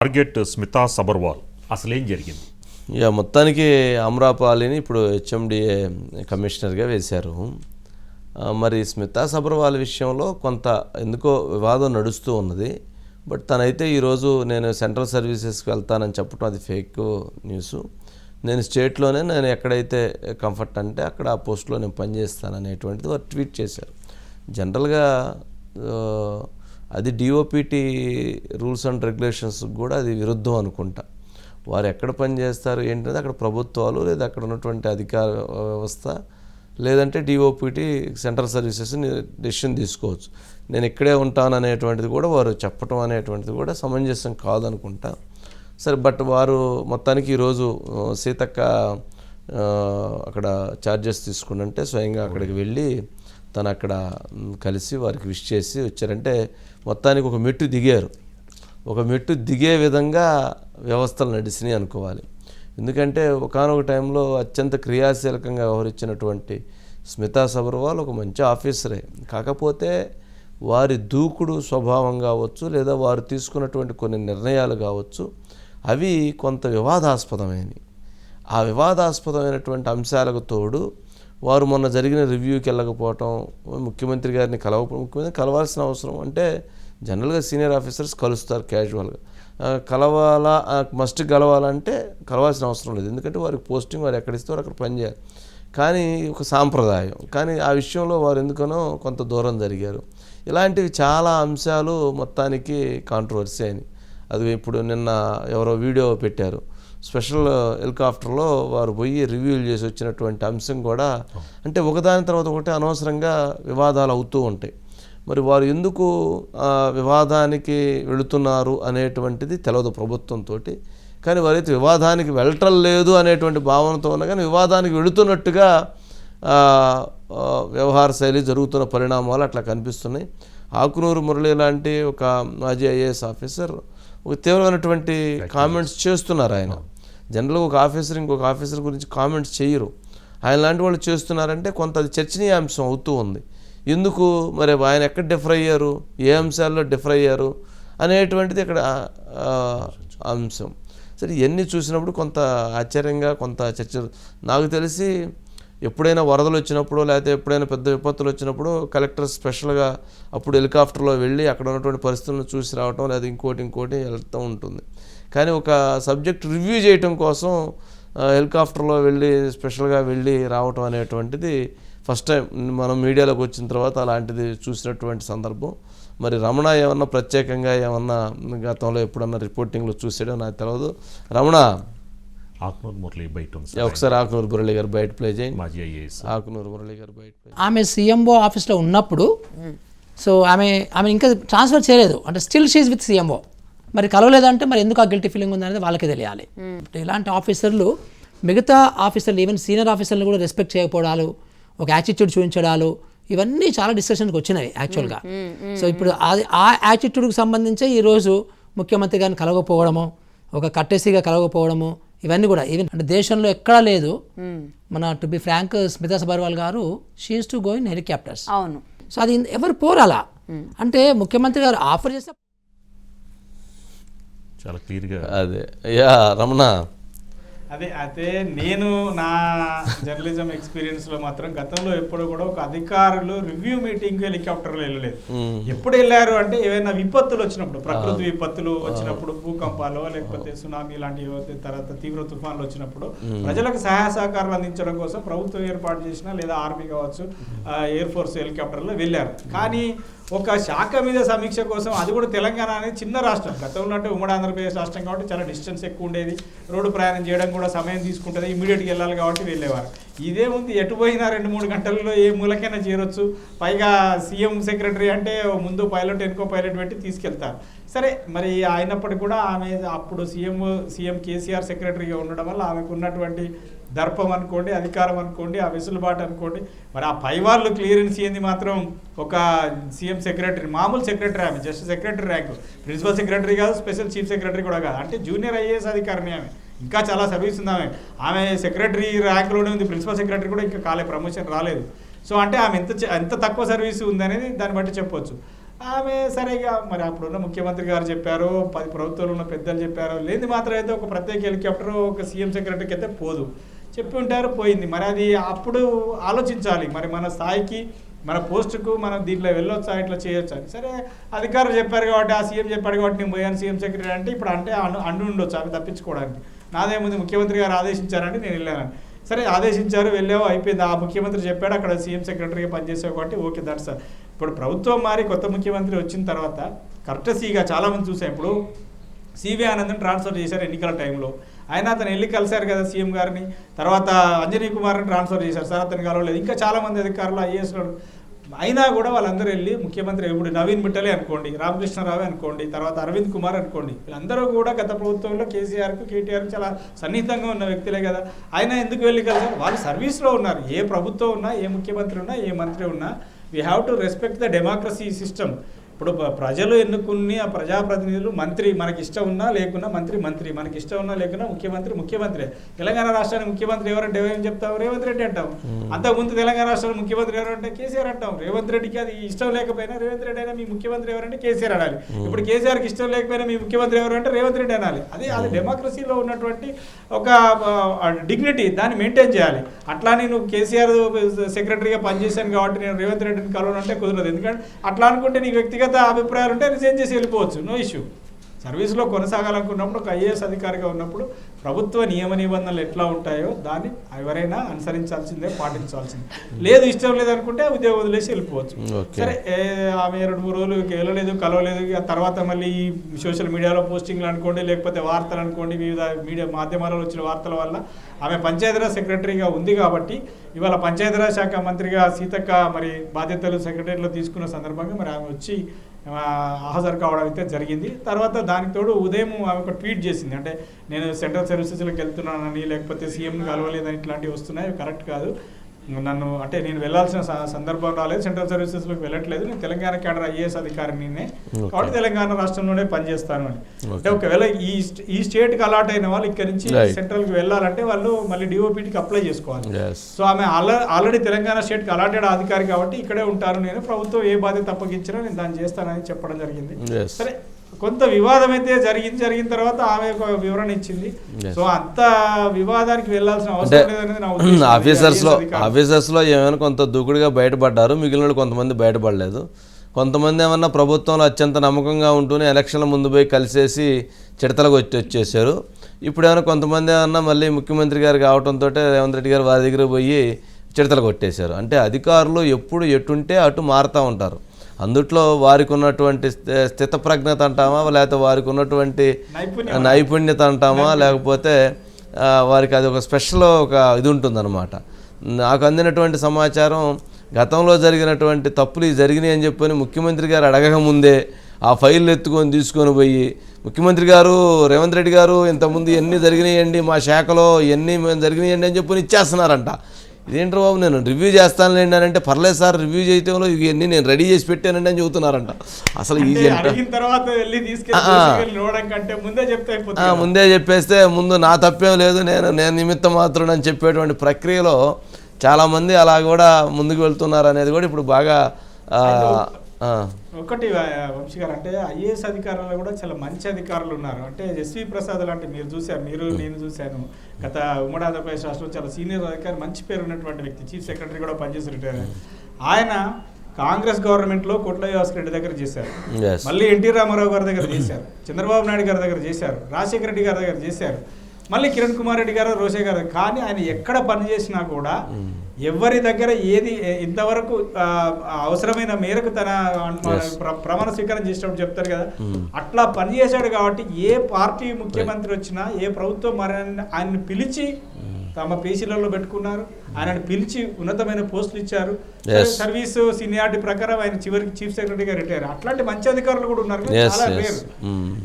Target Smita Sabharwal అసలు ఏం జరిగింది? మొత్తానికి అమ్రాపాలిని ఇప్పుడు హెచ్ఎండిఏ కమిషనర్గా వేశారు. మరి స్మితా సబర్వాల్ విషయంలో కొంత ఎందుకో వివాదం నడుస్తూ ఉన్నది. బట్ తనైతే ఈరోజు నేను సెంట్రల్ సర్వీసెస్కి వెళ్తానని చెప్పడం అది ఫేక్ న్యూస్. నేను స్టేట్లోనే నేను ఎక్కడైతే కంఫర్ట్ అంటే అక్కడ ఆ పోస్ట్లో నేను పనిచేస్తాననేటువంటిది వారు ట్వీట్ చేశారు. జనరల్గా అది డిఓపిటి రూల్స్ అండ్ రెగ్యులేషన్స్ కూడా అది విరుద్ధం అనుకుంటా. వారు ఎక్కడ పనిచేస్తారు ఏంటంటే అక్కడ ప్రభుత్వాలు లేదా అక్కడ ఉన్నటువంటి అధికార వ్యవస్థ లేదంటే డిఓపిటి సెంట్రల్ సర్వీసెస్ డెసిషన్ తీసుకోవచ్చు. నేను ఇక్కడే ఉంటాను అనేటువంటిది కూడా వారు చెప్పటం అనేటువంటిది కూడా సమంజసం కాదనుకుంటా. సరే, బట్ వారు మొత్తానికి ఈరోజు సీతక్క అక్కడ ఛార్జెస్ తీసుకుంటే స్వయంగా అక్కడికి వెళ్ళి తను అక్కడ కలిసి వారికి విష్ చేసి వచ్చారంటే మొత్తానికి ఒక మెట్టు దిగారు. ఒక మెట్టు దిగే విధంగా వ్యవస్థలు నడిచినాయి అనుకోవాలి. ఎందుకంటే ఒకానొక టైంలో అత్యంత క్రియాశీలకంగా వ్యవహరించినటువంటి స్మితా సబర్వాల్ ఒక మంచి ఆఫీసరే. కాకపోతే వారి దూకుడు స్వభావం కావచ్చు లేదా వారు తీసుకున్నటువంటి కొన్ని నిర్ణయాలు కావచ్చు అవి కొంత వివాదాస్పదమైనవి. ఆ వివాదాస్పదమైనటువంటి అంశాలకు తోడు వారు మొన్న జరిగిన రివ్యూకి వెళ్ళకపోవటం, ముఖ్యమంత్రి గారిని ముఖ్యమంత్రి కలవాల్సిన అవసరం అంటే జనరల్గా సీనియర్ ఆఫీసర్స్ కలుస్తారు క్యాజువల్గా, కలవాలా మస్ట్ కలవాలంటే కలవాల్సిన అవసరం లేదు. ఎందుకంటే వారికి పోస్టింగ్ వారు ఎక్కడ ఇస్తారో అక్కడ పనిచేయాలి. కానీ ఒక సాంప్రదాయం, కానీ ఆ విషయంలో వారు ఎందుకనో కొంత దూరం జరిగారు. ఇలాంటివి చాలా అంశాలు మొత్తానికి కాంట్రవర్సీ అయినాయి. అది ఇప్పుడు నిన్న ఎవరో వీడియో పెట్టారు, స్పెషల్ హెలికాప్టర్లో వారు పోయి రివ్యూలు చేసి వచ్చినటువంటి అంశం కూడా అంటే ఒకదాని తర్వాత ఒకటి అనవసరంగా వివాదాలు అవుతూ ఉంటాయి. మరి వారు ఎందుకు వివాదానికి వెళుతున్నారు అనేటువంటిది తెలియదు ప్రభుత్వంతో. కానీ వారైతే వివాదానికి వెళ్ళటం లేదు అనేటువంటి భావనతో ఉన్నా కానీ వివాదానికి వెళుతున్నట్టుగా వ్యవహార శైలి జరుగుతున్న పరిణామాలు అట్లా కనిపిస్తున్నాయి. ఆకునూరు మురళి లాంటి ఒక మాజీ ఐఏఎస్ ఆఫీసర్ ఒక తీవ్రమైనటువంటి కామెంట్స్ చేస్తున్నారు. ఆయన జనరల్గా ఒక ఆఫీసర్ ఇంకొక ఆఫీసర్ గురించి కామెంట్స్ చేయరు. ఆయన లాంటి వాళ్ళు చేస్తున్నారంటే కొంత అది చర్చనీయాంశం అవుతూ ఉంది. ఎందుకు మరి ఆయన ఎక్కడ డిఫర్ అయ్యారు, ఏ అంశాల్లో డిఫర్ అయ్యారు అనేటువంటిది ఇక్కడ అంశం. సరే, ఇవన్నీ చూసినప్పుడు కొంత ఆశ్చర్యంగా కొంత చర్చ. నాకు తెలిసి ఎప్పుడైనా వరదలు వచ్చినప్పుడు లేకపోతే ఎప్పుడైనా పెద్ద విపత్తులు వచ్చినప్పుడు కలెక్టర్ స్పెషల్గా అప్పుడు హెలికాప్టర్లో వెళ్ళి అక్కడ ఉన్నటువంటి పరిస్థితులను చూసి రావటం లేదా ఇంకోటి వెళ్తూ ఉంటుంది. కానీ ఒక సబ్జెక్ట్ రివ్యూ చేయటం కోసం హెలికాప్టర్లో వెళ్ళి స్పెషల్గా వెళ్ళి రావటం అనేటువంటిది ఫస్ట్ టైం మనం మీడియాలోకి వచ్చిన తర్వాత అలాంటిది చూసినటువంటి సందర్భం. మరి రమణ ఏమన్నా ప్రత్యేకంగా ఏమన్నా గతంలో ఎప్పుడన్నా రిపోర్టింగ్లో చూసాడో నాకు తెలియదు. రమణ, ఆకునూరు మురళి బయట ఒకసారి ఆకునూరు మురళి గారు బయట ప్లే చేయండి. మాజీ ఐఏఎస్ ఆకునూరు మురళి గారు బయట ప్లే. ఆమె సీఎంఓ ఆఫీస్లో ఉన్నప్పుడు సో ఆమె ఇంకా ట్రాన్స్ఫర్ చేయలేదు అంటే స్టిల్ షీజ్ విత్ సీఎంఓ. మరి కలవలేదంటే మరి ఎందుకు ఆ గిల్టీ ఫీలింగ్ ఉందనేది వాళ్ళకే తెలియాలి. ఇలాంటి ఆఫీసర్లు మిగతా ఆఫీసర్లు ఈవెన్ సీనియర్ ఆఫీసర్లు కూడా రెస్పెక్ట్ చేయకపోవడాలు, ఒక యాటిట్యూడ్ చూపించడాలు, ఇవన్నీ చాలా డిస్కషన్కి వచ్చినాయి యాక్చువల్గా. సో ఇప్పుడు ఆ యాటిట్యూడ్కి సంబంధించి ఈరోజు ముఖ్యమంత్రి గారిని కలవకపోవడము, ఒక కట్టేసిగా కలవకపోవడము, ఇవన్నీ కూడా ఈవెన్ అంటే దేశంలో ఎక్కడా లేదు. మన to be frank Smita Sabharwal గారు she is to go in helicopters. అవును. సో అది ఎవరు పోరాలా అంటే ముఖ్యమంత్రి గారు ఆఫర్ చేస్తే చాలా క్లియర్గా అదే. రమణ, అయితే నేను నా జర్నలిజం ఎక్స్పీరియన్స్లో మాత్రం గతంలో ఎప్పుడు కూడా ఒక అధికారులు రివ్యూ మీటింగ్ హెలికాప్టర్లో వెళ్ళలేదు. ఎప్పుడు వెళ్ళారు అంటే ఏవైనా విపత్తులు వచ్చినప్పుడు, ప్రకృతి విపత్తులు వచ్చినప్పుడు, భూకంపాలు లేకపోతే సునామీ లాంటి తర్వాత తీవ్ర తుఫాన్లు వచ్చినప్పుడు ప్రజలకు సహాయ సహకారాలు అందించడం కోసం ప్రభుత్వం ఏర్పాటు చేసిన లేదా ఆర్మీ కావచ్చు ఎయిర్ ఫోర్స్ హెలికాప్టర్లో వెళ్ళారు. కానీ ఒక శాఖ మీద సమీక్ష కోసం, అది కూడా తెలంగాణ అనేది చిన్న రాష్ట్రం, గతంలో అంటే ఉమ్మడి ఆంధ్రప్రదేశ్ రాష్ట్రం కాబట్టి చాలా డిస్టెన్స్ ఎక్కువ ఉండేది, రోడ్డు ప్రయాణం చేయడం కూడా సమయం తీసుకుంటుంది, ఇమీడియట్గా వెళ్ళాలి కాబట్టి వెళ్ళేవారు. ఇదే ఉంది, ఎటు పోయినా 2-3 గంటల్లో ఏ మూలకైనా చేరొచ్చు. పైగా సీఎం సెక్రటరీ అంటే ముందు పైలట్ వెనుకో పైలట్ పెట్టి తీసుకెళ్తారు. సరే, మరి అయినప్పటికీ కూడా ఆమె అప్పుడు సీఎం కేసీఆర్ సెక్రటరీగా ఉండడం వల్ల ఆమెకు ఉన్నటువంటి దర్పం అనుకోండి, అధికారం అనుకోండి, ఆ వెసులుబాటు అనుకోండి, మరి ఆ పై వాళ్ళు క్లియరెన్స్ ఏంది మాత్రం ఒక సీఎం సెక్రటరీ, మామూలు సెక్రటరీ, ఆమె just secretary rank, principal secretary కాదు, స్పెషల్ చీఫ్ సెక్రటరీ కూడా కాదు, అంటే జూనియర్ ఐఏఎస్ అధికారిని. ఆమె ఇంకా చాలా సర్వీస్ ఉంది. ఆమె సెక్రటరీ ర్యాంకులోనే ఉంది, ప్రిన్సిపల్ సెక్రటరీ కూడా ఇంకా ప్రమోషన్ రాలేదు. సో అంటే ఆమె ఎంత తక్కువ సర్వీస్ ఉందనేది దాన్ని బట్టి చెప్పవచ్చు. ఆమె సరిగా మరి అప్పుడున్న ముఖ్యమంత్రి గారు చెప్పారు, 10 ప్రభుత్వంలో ఉన్న పెద్దలు చెప్పారు, లేని మాత్రం అయితే ఒక ప్రత్యేక హెలికాప్టర్ ఒక సీఎం సెక్రటరీకి అయితే పోదు, చెప్పి ఉంటారు, పోయింది. మరి అది అప్పుడు ఆలోచించాలి, మరి మన స్థాయికి మన పోస్టుకు మనం దీంట్లో వెళ్ళొచ్చా, ఇట్లా చేయొచ్చా. సరే అధికారులు చెప్పారు కాబట్టి, ఆ సీఎం చెప్పాడు కాబట్టి నేను పోయాను సీఎం సెక్రటరీ అంటే ఇప్పుడు అంటే అండు ఉండొచ్చు ఆమె తప్పించుకోవడానికి. నాదేముంది, ముఖ్యమంత్రి గారు ఆదేశించారంటే నేను వెళ్ళాను. సరే ఆదేశించారు, వెళ్ళావు, అయిపోయింది. ఆ ముఖ్యమంత్రి చెప్పాడు, అక్కడ సీఎం సెక్రటరీగా పనిచేసావు కాబట్టి ఓకే, దట్స్ సార్. ఇప్పుడు ప్రభుత్వం మారి కొత్త ముఖ్యమంత్రి వచ్చిన తర్వాత కర్టసీగా చాలామంది చూసాం. ఇప్పుడు సివి ఆనందన్ ట్రాన్స్ఫర్ చేశారు ఎన్నికల టైంలో, ఆయన అతను వెళ్ళి కలిశారు కదా సీఎం గారిని. తర్వాత అంజనీ కుమార్ని ట్రాన్స్ఫర్ చేశారు, సార్ అతను కలవలేదు. ఇంకా చాలామంది అధికారులు ఐఏఎస్లు అయినా కూడా వాళ్ళందరూ వెళ్ళి ముఖ్యమంత్రి ఇప్పుడు నవీన్ మిట్టలే అనుకోండి, రామకృష్ణరావు అనుకోండి, తర్వాత అరవింద్ కుమార్ అనుకోండి, వీళ్ళందరూ కూడా గత ప్రభుత్వంలో కేసీఆర్కు కేటీఆర్కు చాలా సన్నిహితంగా ఉన్న వ్యక్తులే కదా. ఆయన ఎందుకు వెళ్ళి కలిసారు, వాళ్ళు సర్వీస్లో ఉన్నారు. ఏ ప్రభుత్వం ఉన్నా, ఏ ముఖ్యమంత్రి ఉన్నా, ఏ మంత్రి ఉన్నా, we have to respect the democracy system. ఇప్పుడు ప్రజలు ఎన్నుకుని ఆ ప్రజాప్రతినిధులు, మంత్రి మనకి ఇష్టం ఉన్నా లేకున్నా మంత్రి మనకి ఇష్టం ఉన్నా లేకున్నా ముఖ్యమంత్రి. తెలంగాణ రాష్ట్రానికి ముఖ్యమంత్రి ఎవరంటే ఏం చెప్తాం, రేవంత్ రెడ్డి అంటాం. అంతకుముందు తెలంగాణ రాష్ట్రానికి ముఖ్యమంత్రి ఎవరంటే కేసీఆర్ అంటాం. రేవంత్ రెడ్డికి అది ఇష్టం లేకపోయినా రేవంత్ రెడ్డి అయినా మీ ముఖ్యమంత్రి ఎవరంటే కేసీఆర్ అనాలి. ఇప్పుడు కేసీఆర్కి ఇష్టం లేకపోయినా మీ ముఖ్యమంత్రి ఎవరంటే రేవంత్ రెడ్డి అనాలి. అది డెమోక్రసీలో ఉన్నటువంటి ఒక డిగ్నిటీ, దాన్ని మెయింటైన్ చేయాలి. అట్లా నేను కేసీఆర్ సెక్రటరీగా పనిచేశాను కాబట్టి నేను రేవంత్ రెడ్డిని కలవనంటే కుదరదు. ఎందుకంటే అట్లా అనుకుంటే నీకు వ్యక్తిగత అభిప్రాయాలు ఉంటే రిజైన్ చేసి వెళ్ళిపోవచ్చు, నో ఇష్యూ. సర్వీస్లో కొనసాగాలనుకున్నప్పుడు ఒక ఐఏఎస్ అధికారిగా ఉన్నప్పుడు ప్రభుత్వ నియమ నిబంధనలు ఎట్లా ఉంటాయో దాన్ని ఎవరైనా అనుసరించాల్సిందే, పాటించాల్సిందే. లేదు ఇష్టం లేదనుకుంటే ఉద్యోగం వదిలేసి వెళ్ళిపోవచ్చు. సరే ఆమె 2-3 రోజులు వెళ్ళలేదు, కలవలేదు. తర్వాత మళ్ళీ ఈ సోషల్ మీడియాలో పోస్టింగ్లు అనుకోండి, లేకపోతే వార్తలు అనుకోండి, వివిధ మీడియా మాధ్యమాలలో వచ్చిన వార్తల వల్ల ఆమె పంచాయతీరాజ్ సెక్రటరీగా ఉంది కాబట్టి ఇవాళ పంచాయతీరాజ్ శాఖ మంత్రిగా సీతక్క మరి బాధ్యతలు సెక్రటరీలో తీసుకున్న సందర్భంగా మరి ఆమె వచ్చి హాజరు కావడం అయితే జరిగింది. తర్వాత దానికి తోడు ఉదయం ఆమె ఒక ట్వీట్ చేసింది, అంటే నేను సెంట్రల్ సర్వీసెస్లోకి వెళ్తున్నానని, లేకపోతే సీఎంని కలవలేదని ఇట్లాంటివి వస్తున్నాయి, కరెక్ట్ కాదు. నన్ను అంటే నేను వెళ్ళాల్సిన సందర్భం రాలేదు, సెంట్రల్ సర్వీసెస్లోకి వెళ్ళట్లేదు, నేను తెలంగాణ క్యాడర్ ఐఏఎస్ అధికారిని కాబట్టి తెలంగాణ రాష్ట్రంలోనే పనిచేస్తాను అని. అంటే ఒకవేళ ఈ స్టేట్కి అలాట్ అయిన వాళ్ళు ఇక్కడ నుంచి సెంట్రల్కి వెళ్ళాలంటే వాళ్ళు మళ్ళీ డిఓపిటీకి అప్లై చేసుకోవాలి. సో ఆమె ఆల్రెడీ తెలంగాణ స్టేట్కి అలాటెడ్ అధికారి కాబట్టి ఇక్కడే ఉంటారు, నేను ప్రభుత్వం ఏ బాధ్యత అప్పగించినా నేను దాన్ని చేస్తానని చెప్పడం జరిగింది. సరే కొంత వివాదం అయితే జరిగిన తర్వాత ఆమె ఒక వివరణ ఇచ్చింది. సో అంత వివాదానికి వెళ్ళాల్సిన అవసరం లేదనేది నా ఉద్దేశం. ఆఫీసర్స్లో ఏమైనా కొంత దూకుడుగా బయటపడ్డారు, మిగిలిన కొంతమంది బయటపడలేదు. కొంతమంది ఏమన్నా ప్రభుత్వంలో అత్యంత నమ్మకంగా ఉంటూనే ఎలక్షన్ల ముందు పోయి కలిసేసి చిడతలకు వచ్చేసారు. ఇప్పుడు ఏమైనా కొంతమంది ఏమన్నా మళ్ళీ ముఖ్యమంత్రి గారు కావడంతో రేవంత్ రెడ్డి గారు వారి దగ్గర పోయి చిడతలు కొట్టేశారు. అంటే అధికారులు ఎప్పుడు ఎటుంటే అటు మారుతూ ఉంటారు. అందుట్లో వారికి ఉన్నటువంటి స్థితప్రజ్ఞత అంటామా, లేకపోతే వారికి ఉన్నటువంటి నైపుణ్యత అంటామా, లేకపోతే వారికి అది ఒక స్పెషల్ ఒక ఇది ఉంటుందన్నమాట. నాకు అందినటువంటి సమాచారం గతంలో జరిగినటువంటి తప్పులు జరిగినాయి అని చెప్పని ముఖ్యమంత్రి గారు అడగక ముందే ఆ ఫైల్ తీసుకొని పోయి ముఖ్యమంత్రి గారు రేవంత్ రెడ్డి గారు ఇంతకుముందు ఎన్ని జరిగినాయండి మా శాఖలో, ఎన్ని జరిగినాయండి అని చెప్పని ఇచ్చేస్తున్నారంట. ఇదేంటారు బాబు, నేను రివ్యూ చేస్తానులేండి అని అంటే, పర్లేదు సార్ రివ్యూ చేయటంలో ఇవన్నీ నేను రెడీ చేసి పెట్టానండి అని చెబుతున్నారంట. అసలు ఈజీ ముందే చెప్పేస్తే ముందు నా తప్పేం లేదు, నేను నిమిత్తం మాత్రం అని చెప్పేటువంటి ప్రక్రియలో చాలామంది అలా కూడా ముందుకు వెళ్తున్నారు అనేది కూడా ఇప్పుడు బాగా ఒకటి వంశీ గారు, అంటే ఐఏఎస్ అధికారులు కూడా చాలా మంచి అధికారులు ఉన్నారు. అంటే ఎస్వి ప్రసాద్ లాంటి నేను చూశాను. గత ఉమ్మడి ఆంధ్రప్రదేశ్ రాష్ట్రంలో చాలా సీనియర్ అధికారి, మంచి పేరు ఉన్నటువంటి వ్యక్తి, చీఫ్ సెక్రటరీ కూడా పనిచేసి రిటైర్. ఆయన కాంగ్రెస్ గవర్నమెంట్లో కోట్ల భాస్కర్ రెడ్డి దగ్గర చేశారు, మళ్ళీ ఎన్టీ రామారావు గారి దగ్గర చేశారు, చంద్రబాబు నాయుడు గారి దగ్గర చేశారు, రాజశేఖర రెడ్డి గారి దగ్గర చేశారు, మళ్ళీ కిరణ్ కుమార్ రెడ్డి గారు, రోషే గారు. కానీ ఆయన ఎక్కడ పనిచేసినా కూడా ఎవరి దగ్గర ఏది ఇంతవరకు అవసరమైన మేరకు తన ప్రమాణ స్వీకారం చేసినప్పుడు చెప్తారు కదా, అట్లా పనిచేశాడు. కాబట్టి ఏ పార్టీ ముఖ్యమంత్రి వచ్చినా, ఏ ప్రభుత్వం మరి ఆయన్ని పిలిచి తమ పేషీలలో పెట్టుకున్నారు, ఆయనను పిలిచి ఉన్నతమైన పోస్టులు ఇచ్చారు. సర్వీసు సీనియారిటీ ప్రకారం ఆయన చివరికి చీఫ్ సెక్రటరీగా రిటైర్. అట్లాంటి మంచి అధికారులు కూడా ఉన్నారు, చాలా రేర్.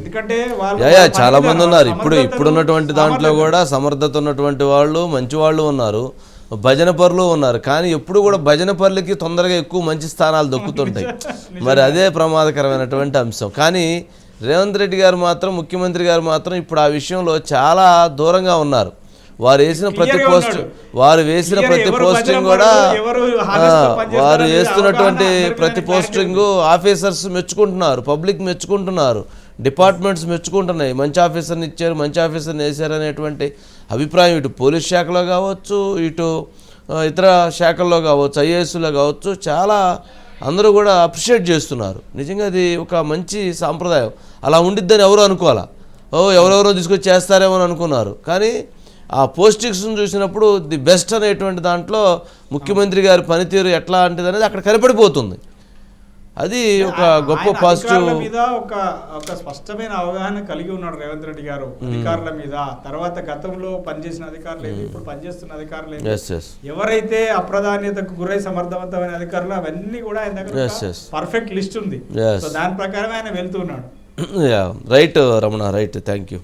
ఎందుకంటే వాళ్ళు చాలా మంది ఉన్నారు. ఇప్పుడున్నటువంటి దాంట్లో కూడా సమర్థత ఉన్నటువంటి వాళ్ళు, మంచి వాళ్ళు ఉన్నారు, భజన పరులు ఉన్నారు. కానీ ఎప్పుడు కూడా భజన పరులకి తొందరగా ఎక్కువ మంచి స్థానాలు దొక్కుతుంటాయి. మరి అదే ప్రమాదకరమైనటువంటి అంశం. కానీ రేవంత్ రెడ్డి గారు మాత్రం, ముఖ్యమంత్రి గారు మాత్రం ఇప్పుడు ఆ విషయంలో చాలా దూరంగా ఉన్నారు. వారు వేసిన ప్రతి Clear గా పోస్ట్ ఉన్నాడు. వారు వేసిన Clear ప్రతి ఎవరు పోస్టింగ్ ప్రజల కూడా పనులు, ఎవరు honest గా పనిచేస్తారు వారు అనేది వేస్తున్నటువంటి అవగాహన అందరికీ ప్రతి clarity పోస్టింగ్ ఆఫీసర్స్ మెచ్చుకుంటున్నారు, పబ్లిక్ మెచ్చుకుంటున్నారు, డిపార్ట్మెంట్స్ మెచ్చుకుంటున్నాయి. మంచి ఆఫీసర్ని ఇచ్చారు, మంచి ఆఫీసర్ని వేశారు అనేటువంటి అభిప్రాయం ఇటు పోలీస్ శాఖలో కావచ్చు, ఇటు ఇతర శాఖల్లో కావచ్చు, ఐఏఎస్లో కావచ్చు, చాలా అందరూ కూడా అప్రిషియేట్ చేస్తున్నారు. నిజంగా అది ఒక మంచి సాంప్రదాయం. అలా ఉండిద్దని ఎవరు అనుకోవాలా, ఎవరెవరో తీసుకొచ్చి చేస్తారేమో అని అనుకున్నారు. కానీ ఆ పోస్టింగ్స్ని చూసినప్పుడు ది బెస్ట్ అనేటువంటి దాంట్లో ముఖ్యమంత్రి గారి పనితీరు ఎట్లాంటిది అనేది అక్కడ కనపడిపోతుంది. అది ఒక గొప్ప ఆయన పాజిటివ్. అధికారుల మీద ఒక స్పష్టమైన అవగాహన కలిగి ఉన్నాడు రేవంత్ రెడ్డి గారు అధికారుల మీద. తర్వాత గతంలో పనిచేసిన అధికారులు ఏది, ఇప్పుడు పనిచేస్తున్న అధికారులు ఏది, ఎస్ ఎస్ ఎవరైతే అప్రధాన్యతకు గురై సమర్థవంతమైన అధికారులు అవన్నీ కూడా ఆయన దగ్గర Yes, yes. పర్ఫెక్ట్ లిస్ట్ ఉంది. Yes. సో దాని ప్రకారం ఆయన వెళ్తున్నాడు. Right Ramana, right, thank you.